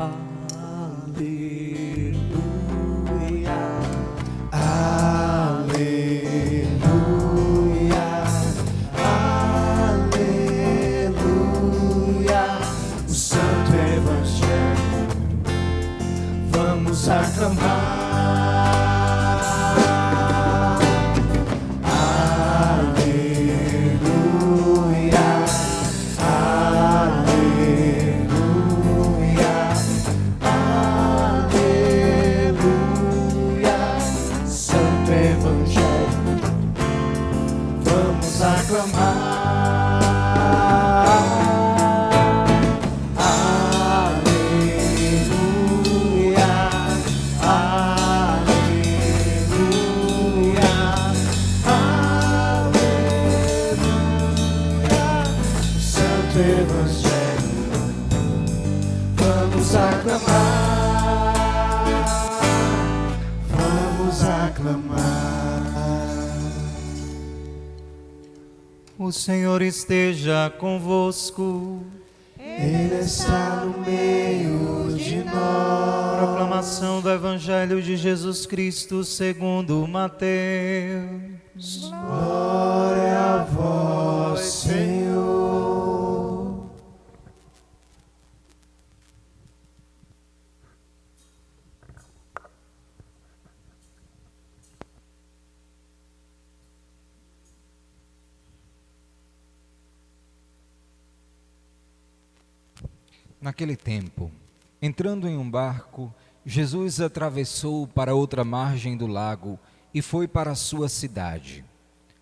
Aleluia, aleluia, aleluia. O Santo Evangelho vamos aclamar. O Senhor esteja convosco. Ele está no meio de nós. Proclamação do Evangelho de Jesus Cristo segundo Mateus. Glória a vós, Senhor. Naquele tempo, entrando em um barco, Jesus atravessou para outra margem do lago e foi para a sua cidade.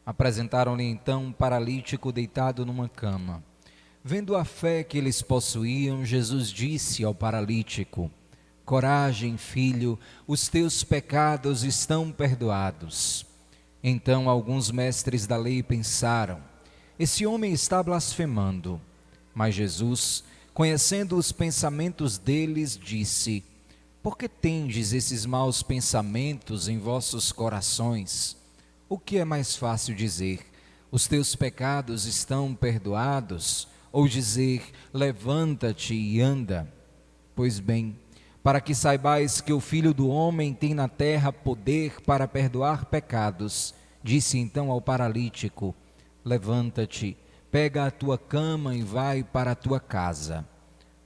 Apresentaram-lhe então um paralítico deitado numa cama. Vendo a fé que eles possuíam, Jesus disse ao paralítico: Coragem, filho, os teus pecados estão perdoados. Então alguns mestres da lei pensaram: esse homem está blasfemando. Mas Jesus, conhecendo os pensamentos deles, disse: por que tendes esses maus pensamentos em vossos corações? O que é mais fácil dizer: os teus pecados estão perdoados? Ou dizer: levanta-te e anda? Pois bem, para que saibais que o Filho do Homem tem na terra poder para perdoar pecados, disse então ao paralítico: levanta-te, pega a tua cama e vai para a tua casa.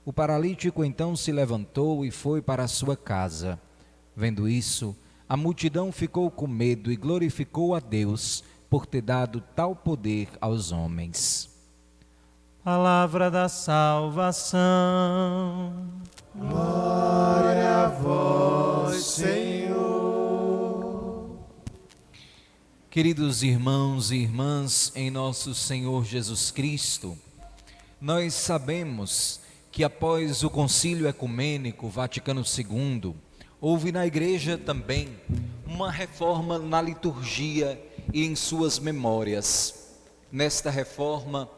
O paralítico então se levantou e foi para a sua casa. Vendo isso, a multidão ficou com medo e glorificou a Deus por ter dado tal poder aos homens. Palavra da salvação. Glória a vós, Senhor. Queridos irmãos e irmãs em nosso Senhor Jesus Cristo, nós sabemos que após o Concílio Ecumênico Vaticano II, houve na Igreja também uma reforma na liturgia e em suas memórias. Nesta reforma,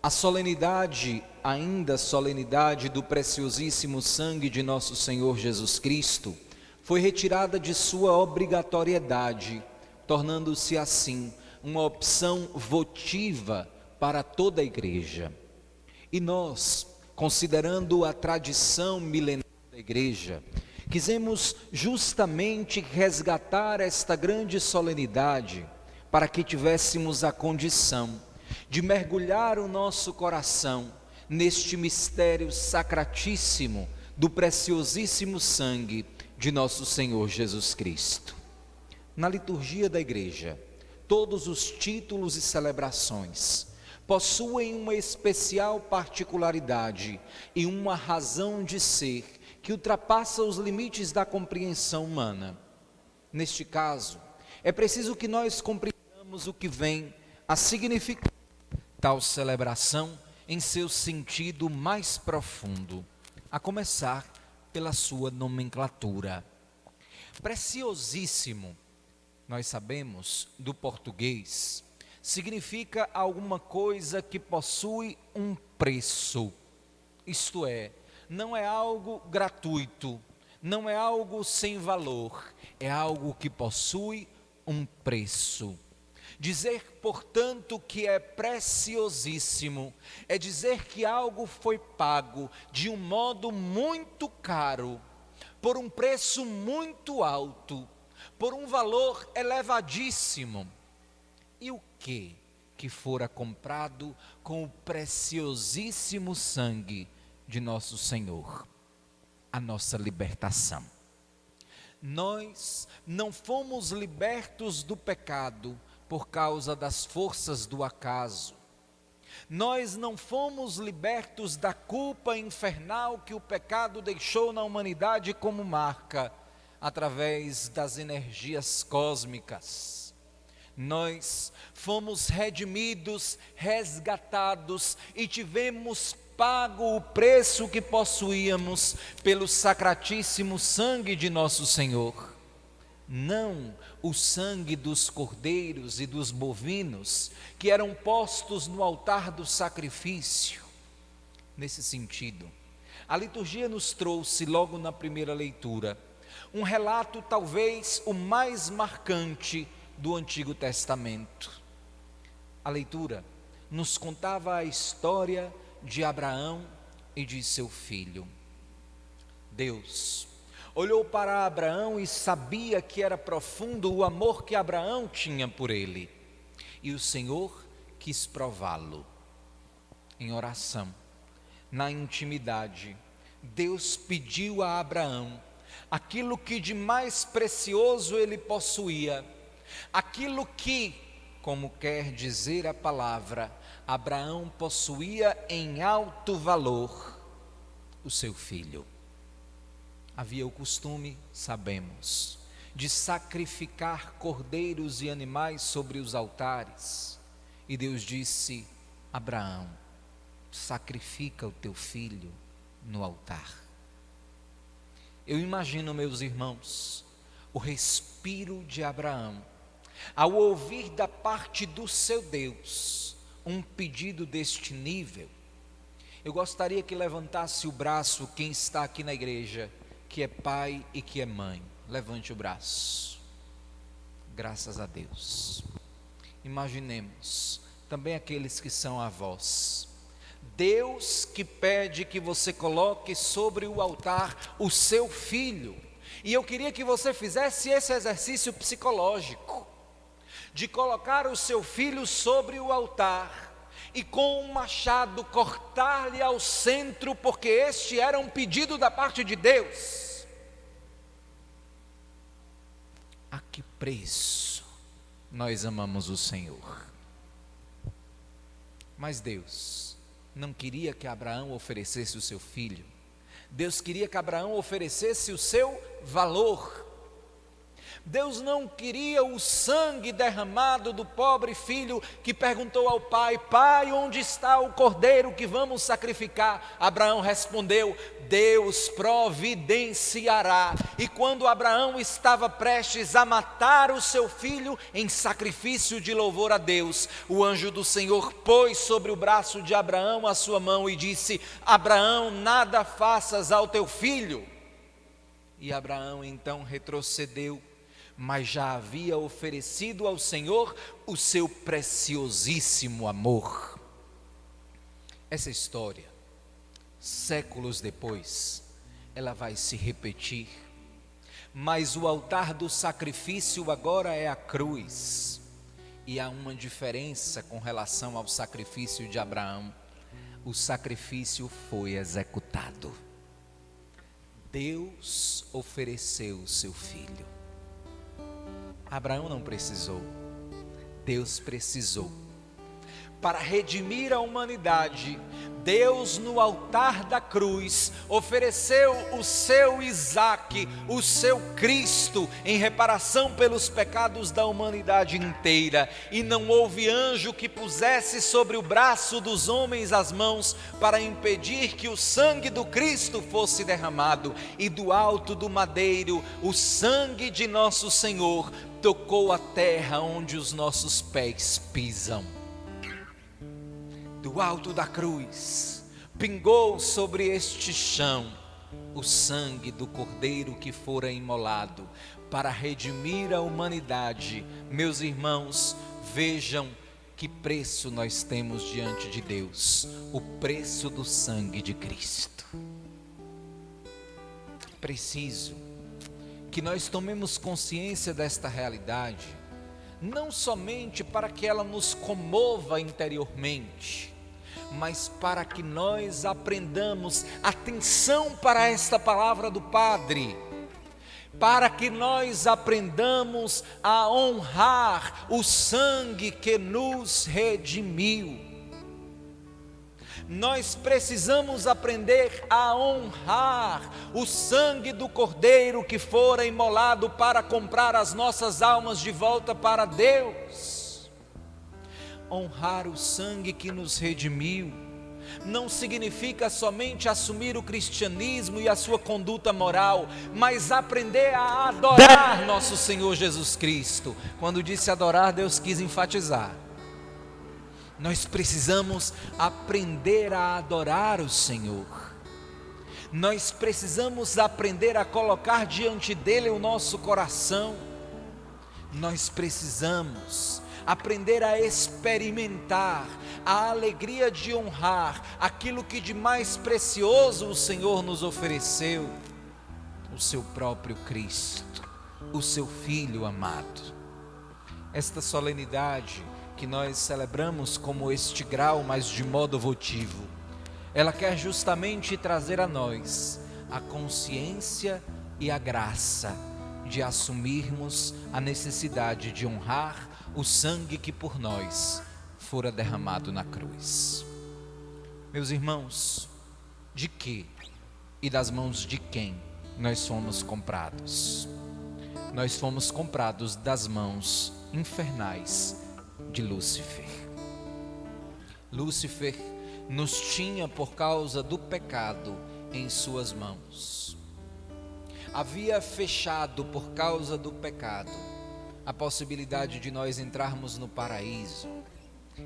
a solenidade, ainda solenidade do preciosíssimo sangue de nosso Senhor Jesus Cristo, foi retirada de sua obrigatoriedade, tornando-se assim uma opção votiva para toda a Igreja. E nós, considerando a tradição milenar da Igreja, quisemos justamente resgatar esta grande solenidade para que tivéssemos a condição de mergulhar o nosso coração neste mistério sacratíssimo do preciosíssimo sangue de nosso Senhor Jesus Cristo. Na liturgia da Igreja, todos os títulos e celebrações possuem uma especial particularidade e uma razão de ser que ultrapassa os limites da compreensão humana. Neste caso, é preciso que nós compreendamos o que vem a significar tal celebração em seu sentido mais profundo, a começar pela sua nomenclatura. Preciosíssimo, nós sabemos, do português, significa alguma coisa que possui um preço, isto é, não é algo gratuito, não é algo sem valor, é algo que possui um preço. Dizer, portanto, que é preciosíssimo, é dizer que algo foi pago de um modo muito caro, por um preço muito alto, por um valor elevadíssimo. E o que fora comprado com o preciosíssimo sangue de nosso Senhor? A nossa libertação. Nós não fomos libertos do pecado por causa das forças do acaso. Nós não fomos libertos da culpa infernal que o pecado deixou na humanidade como marca, através das energias cósmicas. Nós fomos redimidos, resgatados e tivemos pago o preço que possuíamos pelo sacratíssimo sangue de nosso Senhor. Não o sangue dos cordeiros e dos bovinos que eram postos no altar do sacrifício. Nesse sentido, a liturgia nos trouxe logo na primeira leitura um relato talvez o mais marcante do Antigo Testamento. A leitura nos contava a história de Abraão e de seu filho. Deus olhou para Abraão e sabia que era profundo o amor que Abraão tinha por ele. E o Senhor quis prová-lo. Em oração, na intimidade, Deus pediu a Abraão aquilo que de mais precioso ele possuía, aquilo que, como quer dizer a palavra, Abraão possuía em alto valor, o seu filho. Havia o costume, sabemos, de sacrificar cordeiros e animais sobre os altares. E Deus disse: Abraão, sacrifica o teu filho no altar. Eu imagino, meus irmãos, o respiro de Abraão, ao ouvir da parte do seu Deus um pedido deste nível. Eu gostaria que levantasse o braço quem está aqui na igreja, que é pai e que é mãe. Levante o braço. Graças a Deus. Imaginemos também aqueles que são avós. Deus que pede que você coloque sobre o altar o seu filho. E eu queria que você fizesse esse exercício psicológico, de colocar o seu filho sobre o altar e com um machado cortar-lhe ao centro, porque este era um pedido da parte de Deus. A que preço nós amamos o Senhor? Mas Deus não queria que Abraão oferecesse o seu filho. Deus queria que Abraão oferecesse o seu valor. Deus não queria o sangue derramado do pobre filho que perguntou ao pai: pai, onde está o cordeiro que vamos sacrificar? Abraão respondeu: Deus providenciará. E quando Abraão estava prestes a matar o seu filho em sacrifício de louvor a Deus, o anjo do Senhor pôs sobre o braço de Abraão a sua mão e disse: Abraão, nada faças ao teu filho. E Abraão então retrocedeu, mas já havia oferecido ao Senhor o seu preciosíssimo amor. Essa história, séculos depois, ela vai se repetir, mas o altar do sacrifício agora é a cruz. E há uma diferença com relação ao sacrifício de Abraão: o sacrifício foi executado. Deus ofereceu o seu filho. Abraão não precisou, Deus precisou. Para redimir a humanidade, Deus no altar da cruz ofereceu o seu Isaque, o seu Cristo, em reparação pelos pecados da humanidade inteira. E não houve anjo que pusesse sobre o braço dos homens as mãos para impedir que o sangue do Cristo fosse derramado. E do alto do madeiro, o sangue de nosso Senhor tocou a terra onde os nossos pés pisam. Do alto da cruz, pingou sobre este chão o sangue do Cordeiro que fora imolado para redimir a humanidade. Meus irmãos, vejam que preço nós temos diante de Deus: o preço do sangue de Cristo. Preciso que nós tomemos consciência desta realidade, não somente para que ela nos comova interiormente, mas para que nós aprendamos atenção para esta palavra do Padre, para que nós aprendamos a honrar o sangue que nos redimiu. Nós precisamos aprender a honrar o sangue do Cordeiro que fora imolado para comprar as nossas almas de volta para Deus. Honrar o sangue que nos redimiu não significa somente assumir o cristianismo e a sua conduta moral, mas aprender a adorar nosso Senhor Jesus Cristo. Quando disse adorar, Deus quis enfatizar. Nós precisamos aprender a adorar o Senhor. Nós precisamos aprender a colocar diante dele o nosso coração. Nós precisamos aprender a experimentar a alegria de honrar aquilo que de mais precioso o Senhor nos ofereceu, o seu próprio Cristo, o seu Filho amado. Esta solenidade que nós celebramos como este grau, mas de modo votivo, ela quer justamente trazer a nós a consciência e a graça de assumirmos a necessidade de honrar o sangue que por nós fora derramado na cruz. Meus irmãos, de que e das mãos de quem nós fomos comprados? Nós fomos comprados das mãos infernais de Lúcifer. Lúcifer nos tinha por causa do pecado em suas mãos. Havia fechado por causa do pecado a possibilidade de nós entrarmos no paraíso,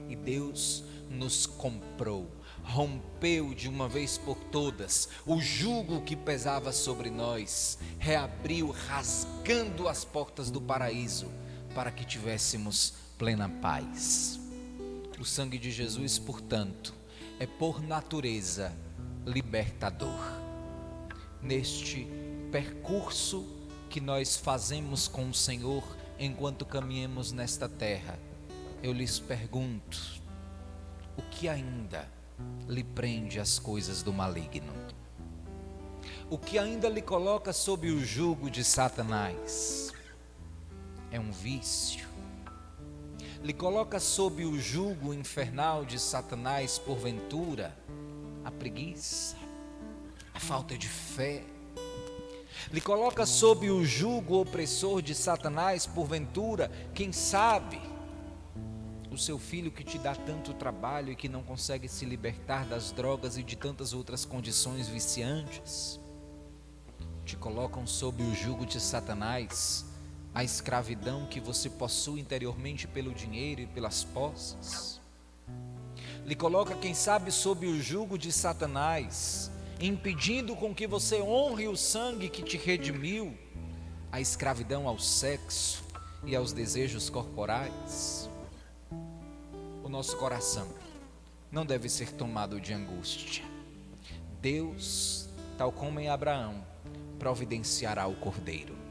e Deus nos comprou, rompeu de uma vez por todas o jugo que pesava sobre nós, reabriu, rasgando as portas do paraíso para que tivéssemos plena paz. O sangue de Jesus, portanto, é por natureza libertador. Neste percurso que nós fazemos com o Senhor enquanto caminhamos nesta terra, eu lhes pergunto: o que ainda lhe prende às coisas do maligno? O que ainda lhe coloca sob o jugo de Satanás? É um vício? Lhe coloca sob o jugo infernal de Satanás, porventura, a preguiça, a falta de fé? Lhe coloca sob o jugo opressor de Satanás, porventura, quem sabe, o seu filho que te dá tanto trabalho e que não consegue se libertar das drogas e de tantas outras condições viciantes? Te colocam sob o jugo de Satanás, a escravidão que você possui interiormente pelo dinheiro e pelas posses? Lhe coloca, quem sabe, sob o jugo de Satanás, impedindo com que você honre o sangue que te redimiu, a escravidão ao sexo e aos desejos corporais? O nosso coração não deve ser tomado de angústia. Deus, tal como em Abraão, providenciará o cordeiro.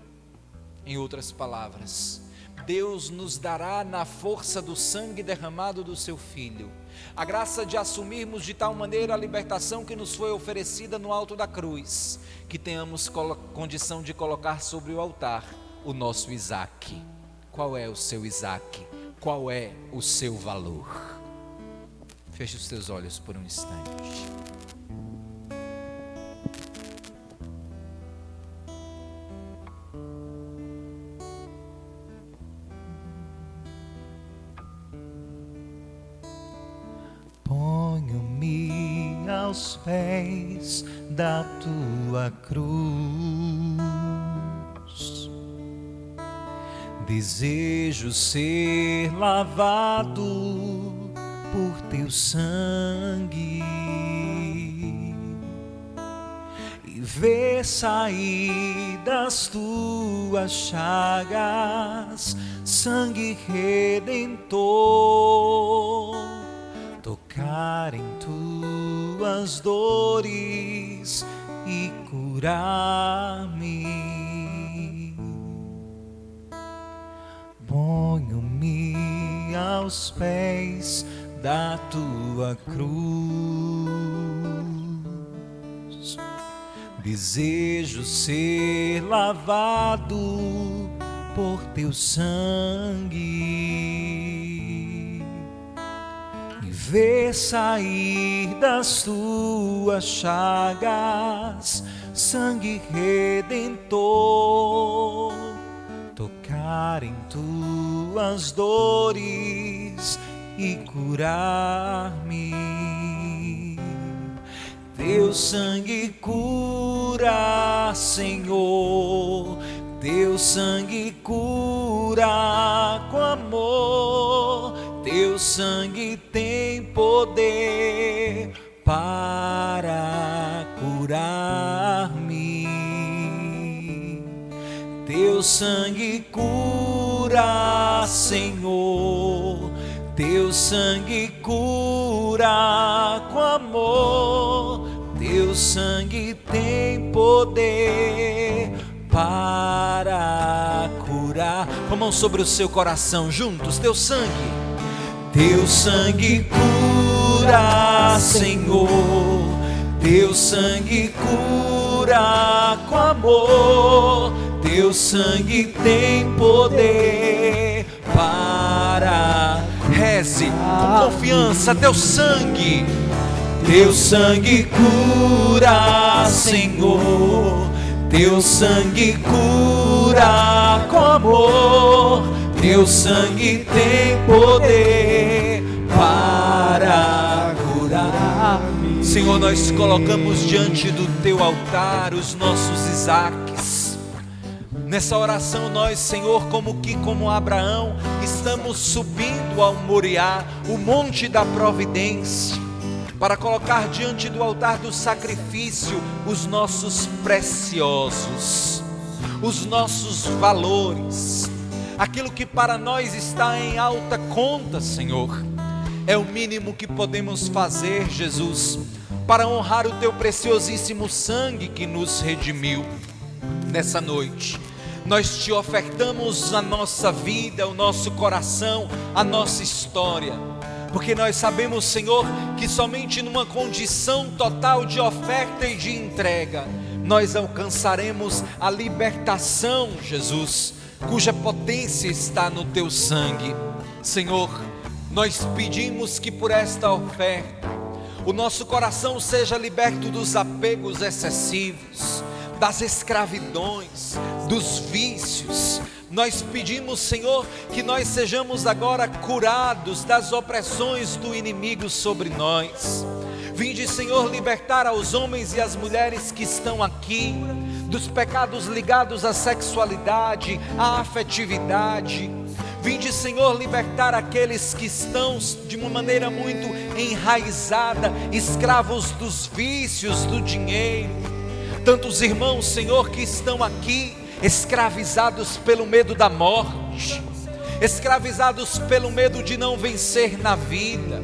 Em outras palavras, Deus nos dará, na força do sangue derramado do seu Filho, a graça de assumirmos de tal maneira a libertação que nos foi oferecida no alto da cruz, que tenhamos condição de colocar sobre o altar o nosso Isaque. Qual é o seu Isaque? Qual é o seu valor? Feche os teus olhos por um instante. Ponho-me aos pés da tua cruz. Desejo ser lavado por teu sangue e ver sair das tuas chagas sangue redentor, tocar em tuas dores e curar-me. Ponho-me aos pés da tua cruz, desejo ser lavado por teu sangue e ver sair das tuas chagas sangue redentor, tocar em tuas dores e curar-me. Teu sangue cura, Senhor, teu sangue cura com amor, teu sangue tem poder para curar-me. Teu sangue cura, Senhor, teu sangue cura com amor, teu sangue tem poder para curar. Com a mão sobre o seu coração, juntos, teu sangue cura, Senhor, teu sangue cura com amor, teu sangue tem poder para. Reze com confiança, teu sangue cura, Senhor, teu sangue cura com amor, teu sangue tem poder para curar. Senhor, nós colocamos diante do teu altar os nossos Isaques. Nessa oração nós, Senhor, como Abraão, estamos subindo ao Moriá, o monte da providência, para colocar diante do altar do sacrifício os nossos preciosos, os nossos valores, aquilo que para nós está em alta conta, Senhor. É o mínimo que podemos fazer, Jesus, para honrar o teu preciosíssimo sangue que nos redimiu. Nessa noite nós te ofertamos a nossa vida, o nosso coração, a nossa história, porque nós sabemos, Senhor, que somente numa condição total de oferta e de entrega nós alcançaremos a libertação, Jesus, cuja potência está no teu sangue. Senhor, nós pedimos que por esta oferta o nosso coração seja liberto dos apegos excessivos, das escravidões, dos vícios. Nós pedimos, Senhor, que nós sejamos agora curados das opressões do inimigo sobre nós. Vinde, Senhor, libertar aos homens e às mulheres que estão aqui dos pecados ligados à sexualidade, à afetividade. Vinde, Senhor, libertar aqueles que estão de uma maneira muito enraizada, escravos dos vícios, do dinheiro. Tantos irmãos, Senhor, que estão aqui escravizados pelo medo da morte, escravizados pelo medo de não vencer na vida,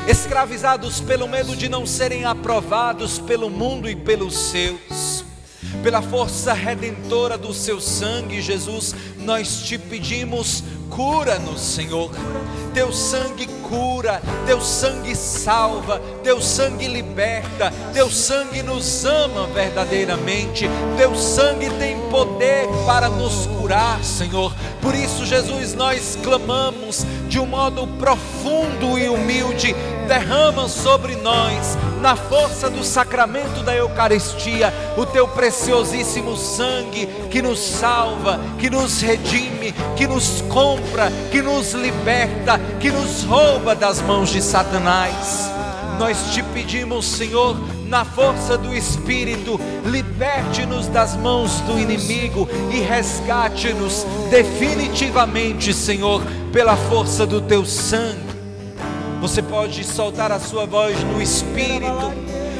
escravizados pelo medo de não serem aprovados pelo mundo e pelos seus. Pela força redentora do seu sangue, Jesus, nós te pedimos, cura-nos, Senhor. Teu sangue cura, teu sangue salva, teu sangue liberta, teu sangue nos ama verdadeiramente, teu sangue tem poder para nos curar, Senhor. Por isso, Jesus, nós clamamos de um modo profundo e humilde: derrama sobre nós, na força do sacramento da Eucaristia, o teu preciosíssimo sangue que nos salva, que nos redime, que nos compra, que nos liberta, que nos rouba das mãos de Satanás. Nós te pedimos, Senhor, na força do Espírito, liberte-nos das mãos do inimigo e resgate-nos definitivamente, Senhor, pela força do teu sangue. Você pode soltar a sua voz no Espírito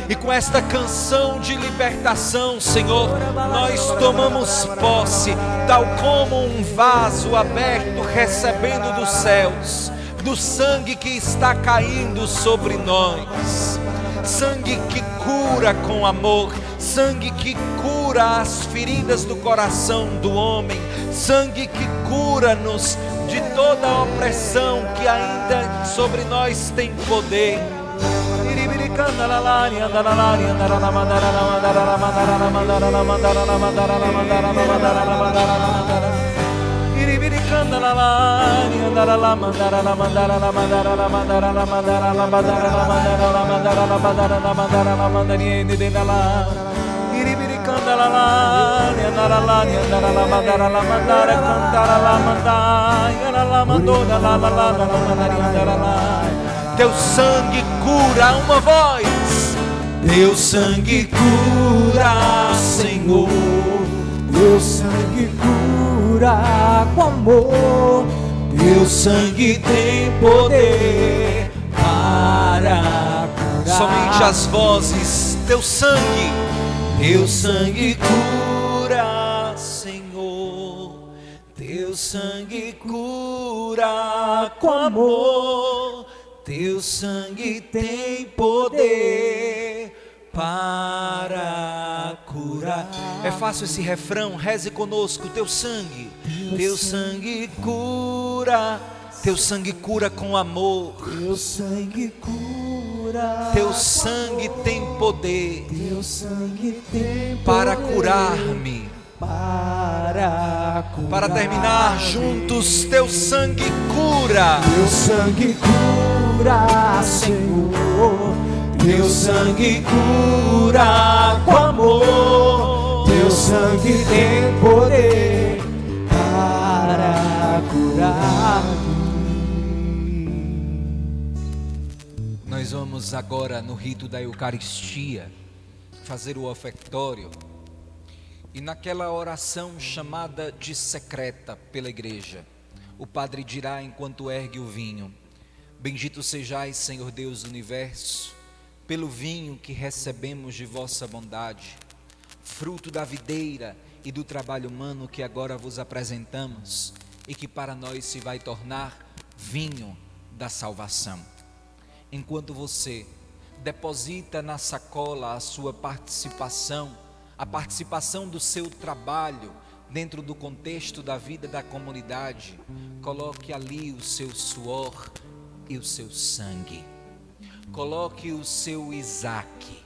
E com esta canção de libertação, Senhor, nós tomamos posse, tal como um vaso aberto recebendo dos céus, do sangue que está caindo sobre nós. Sangue que cura com amor, sangue que cura as feridas do coração do homem, sangue que cura-nos de toda a opressão que ainda sobre nós tem poder. Teu sangue cura, uma voz. Teu sangue cura, Senhor. Teu sangue cura com amor. Teu sangue tem poder para curar. Somente as vozes. Teu sangue cura, Senhor. Teu sangue cura com amor. Teu sangue tem poder para curar. É fácil esse refrão, reze conosco. Teu sangue cura. Teu sangue cura com amor. Teu sangue cura. Teu sangue tem poder. Teu sangue tem poder para curar-me. Para terminar juntos, teu sangue cura. Teu sangue cura, Senhor. Teu sangue cura com amor. Teu sangue tem poder para curar-me. Nós vamos agora no rito da Eucaristia fazer o ofertório. E naquela oração chamada de secreta pela igreja, o padre dirá enquanto ergue o vinho: Bendito sejais, Senhor Deus do universo, pelo vinho que recebemos de vossa bondade, fruto da videira e do trabalho humano que agora vos apresentamos e que para nós se vai tornar vinho da salvação. Enquanto você deposita na sacola a sua participação, a participação do seu trabalho dentro do contexto da vida da comunidade, coloque ali o seu suor e o seu sangue. Coloque o seu Isaac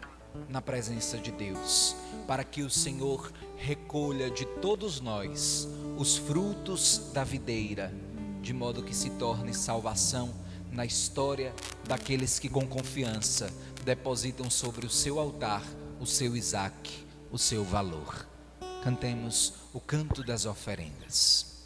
na presença de Deus, para que o Senhor recolha de todos nós os frutos da videira, de modo que se torne salvação na história daqueles que com confiança depositam sobre o seu altar o seu Isaac, o seu valor. Cantemos o canto das oferendas.